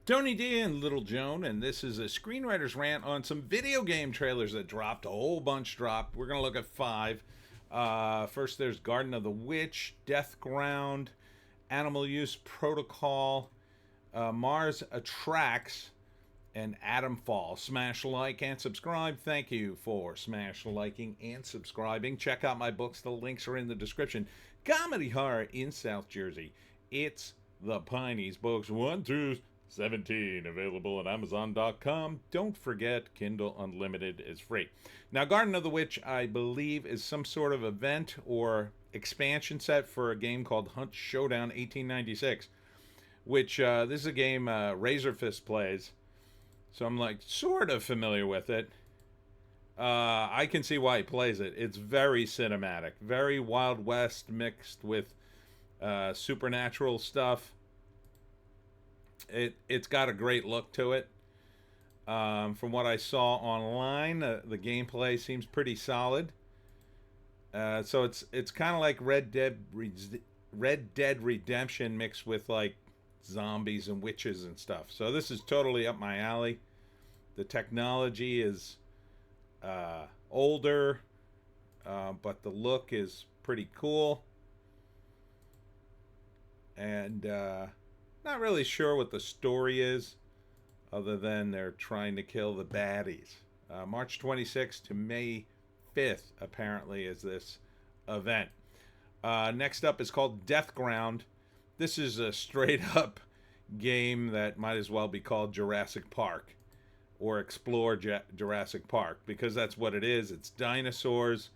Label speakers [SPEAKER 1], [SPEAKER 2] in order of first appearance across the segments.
[SPEAKER 1] Tony D and Little Joan, and this is a screenwriter's rant on some video game trailers that dropped. A whole bunch dropped. We're going to look at five. First, there's Garden of the Witch, Death Ground, Animal Use Protocol, Mars Attracts, and Atomfall. Smash like and subscribe. Thank you for smash liking and subscribing. Check out my books. The links are in the description. Comedy horror in South Jersey. It's the Pineys books 1 through 17, available at Amazon.com. Don't forget, Kindle Unlimited is free. Now, Garden of the Witch, I believe, is some sort of event or expansion set for a game called Hunt Showdown 1896, which this is a game Razorfist plays. So I'm like sort of familiar with it. I can see why he plays it. It's very cinematic, very Wild West mixed with supernatural stuff. It's got a great look to it. From what I saw online, the gameplay seems pretty solid. So it's kind of like Red Dead Redemption mixed with like zombies and witches and stuff. So this is totally up my alley. The technology is older, but the look is pretty cool. And not really sure what the story is, other than they're trying to kill the baddies. March 26th to May 5th, apparently, is this event. Next up is called Death Ground. This is a straight up game that might as well be called Jurassic Park or Explore Jurassic Park, because that's what it is. It's dinosaurs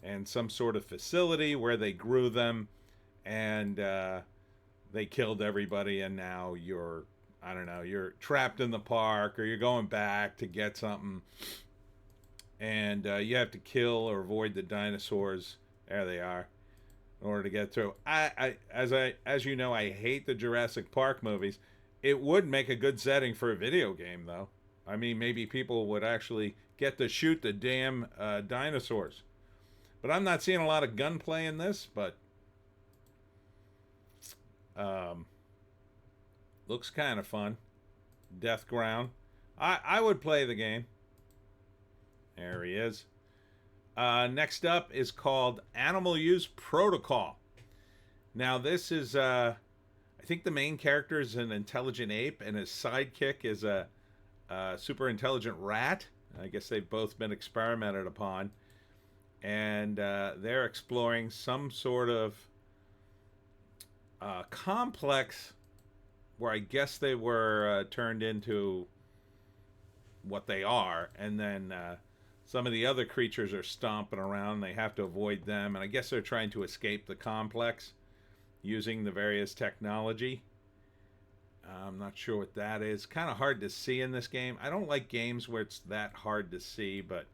[SPEAKER 1] and some sort of facility where they grew them, and they killed everybody, and now you're trapped in the park, or you're going back to get something, and you have to kill or avoid the dinosaurs. There they are, in order to get through. As you know, I hate the Jurassic Park movies. It would make a good setting for a video game, though. I mean, maybe people would actually get to shoot the damn dinosaurs. But I'm not seeing a lot of gunplay in this, but looks kind of fun. Death Ground. I would play the game. There he is. Next up is called Animal Use Protocol. Now this is, I think the main character is an intelligent ape, and his sidekick is a super intelligent rat. I guess they've both been experimented upon. And they're exploring some sort of complex where I guess they were turned into what they are, and then some of the other creatures are stomping around. They have to avoid them, and I guess they're trying to escape the complex using the various technology. I'm not sure what that is. Kind of hard to see in this game. I don't like games where it's that hard to see, but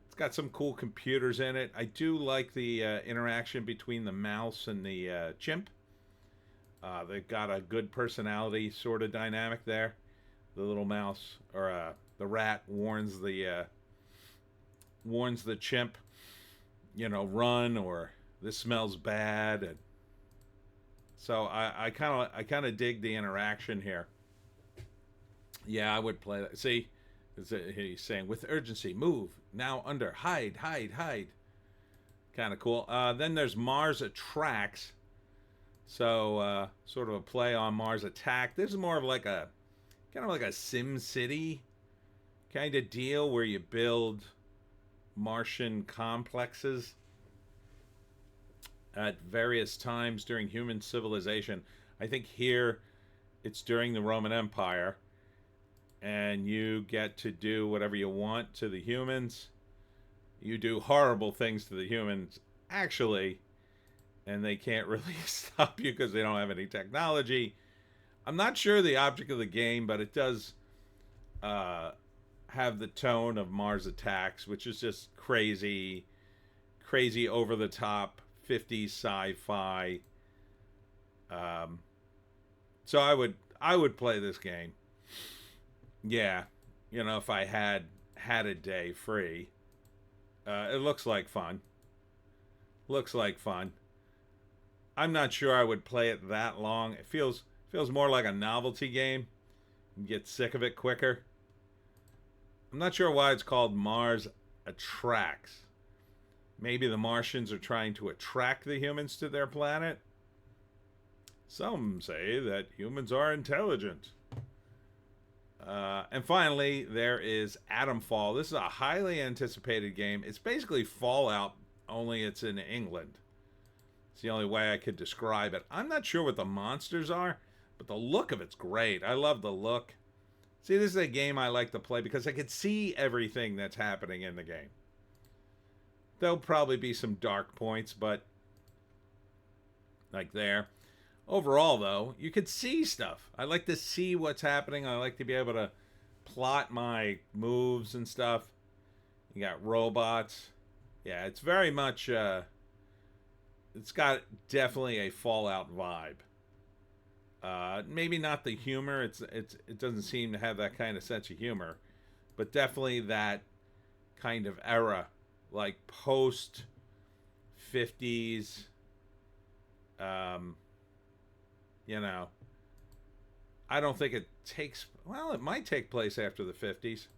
[SPEAKER 1] it's got some cool computers in it. I do like the interaction between the mouse and the chimp. They've got a good personality sort of dynamic there. The little mouse, or the rat, warns the chimp, run, or this smells bad. And so I kind of dig the interaction here. Yeah, I would play that. See, he's saying with urgency, move now, under, hide. Kind of cool. Then there's Mars Attracts. So sort of a play on Mars Attack. This is more of like a Sim City kind of deal where you build Martian complexes at various times during human civilization. I think here it's during the Roman Empire, and you get to do whatever you want to the humans. You do horrible things to the humans, actually, and they can't really stop you because they don't have any technology. I'm not sure the object of the game, but it does have the tone of Mars Attacks, which is just crazy over the top 50s sci-fi. So I would play this game. Yeah, if I had a day free. It looks like fun. I'm not sure I would play it that long. It feels Feels more like a novelty game. You get sick of it quicker. I'm not sure why it's called Mars Attracts. Maybe the Martians are trying to attract the humans to their planet. Some say that humans are intelligent. And finally, there is Atomfall. This is a highly anticipated game. It's basically Fallout, only it's in England. It's the only way I could describe it. I'm not sure what the monsters are, but the look of it's great. I love the look. See, this is a game I like to play because I could see everything that's happening in the game. There'll probably be some dark points, but like there. Overall, though, you could see stuff. I like to see what's happening. I like to be able to plot my moves and stuff. You got robots. Yeah, it's very much... it's got definitely a Fallout vibe. Maybe not the humor. It doesn't seem to have that kind of sense of humor, but definitely that kind of era, like post 50s. You know, I don't think it takes. Well, it might take place after the 50s.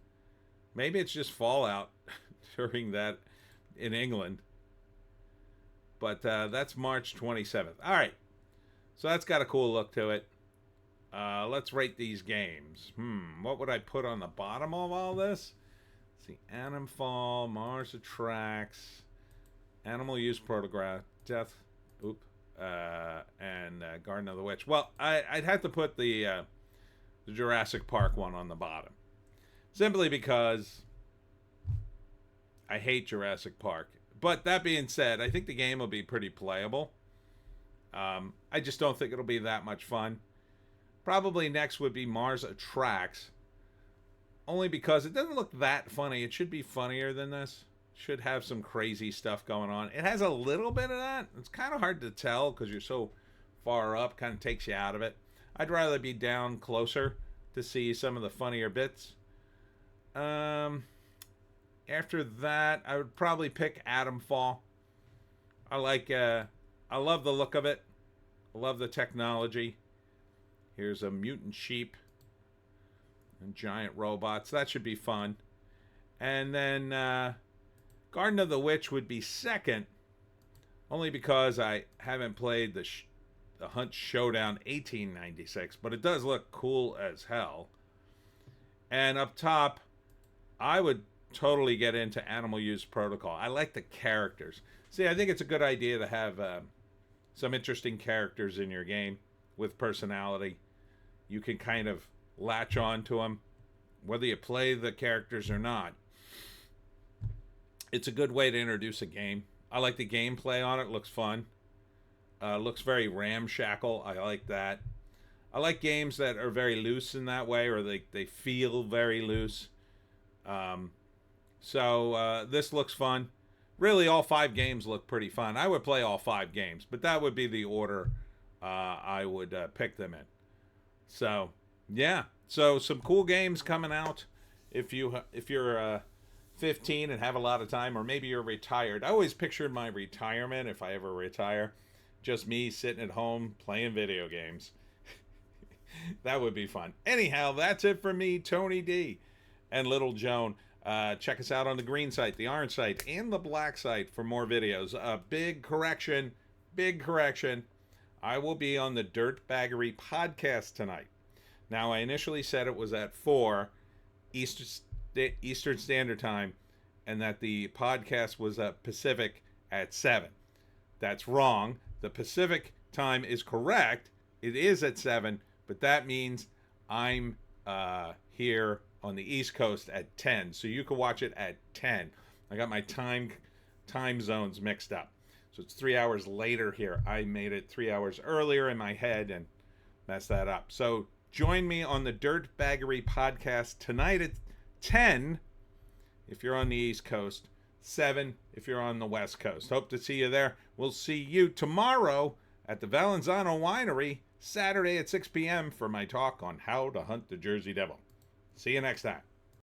[SPEAKER 1] Maybe it's just Fallout during that in England. But that's March 27th. All right. So that's got a cool look to it. Let's rate these games. What would I put on the bottom of all this? Let's see. Atomfall, Mars Attracts, Animal Use Protograph, Death, and Garden of the Witch. Well, I'd have to put the Jurassic Park one on the bottom. Simply because I hate Jurassic Park. But that being said, I think the game will be pretty playable. I just don't think it'll be that much fun. Probably next would be Mars Attracts. Only because it doesn't look that funny. It should be funnier than this. Should have some crazy stuff going on. It has a little bit of that. It's kind of hard to tell because you're so far up. Kind of takes you out of it. I'd rather be down closer to see some of the funnier bits. After that, I would probably pick Atomfall. I love the look of it. I love the technology. Here's a mutant sheep and giant robots. That should be fun. And then Garden of the Witch would be second, only because I haven't played the Hunt Showdown 1896, but it does look cool as hell. And up top, I would totally get into Animal Use Protocol. I like the characters. See, I think it's a good idea to have some interesting characters in your game with personality. You can kind of latch on to them, whether you play the characters or not. It's a good way to introduce a game. I like the gameplay on it. Looks fun. Looks very ramshackle. I like that. I like games that are very loose in that way, or they feel very loose. So this looks fun. Really, all 5 games look pretty fun. I would play all 5 games, but that would be the order I would pick them in. So, yeah. So, some cool games coming out if you're 15 and have a lot of time, or maybe you're retired. I always pictured my retirement, if I ever retire, just me sitting at home playing video games. That would be fun. Anyhow, that's it for me, Tony D. and Little Joan. Check us out on the green site, the orange site, and the black site for more videos. Big correction. I will be on the Dirtbaggery podcast tonight. Now, I initially said it was at 4 Eastern Standard Time, and that the podcast was Pacific at 7. That's wrong. The Pacific time is correct. It is at 7, but that means I'm here on the East Coast at 10, so you can watch it at 10. I got my time zones mixed up, so it's 3 hours later here. I made it 3 hours earlier in my head and messed that up. So join me on the Dirtbaggery podcast tonight at 10 if you're on the East Coast, 7 if you're on the West Coast. Hope to see you there. We'll see you tomorrow at the Valenzano Winery, Saturday at 6 p.m. for my talk on how to hunt the Jersey Devil. See you next time.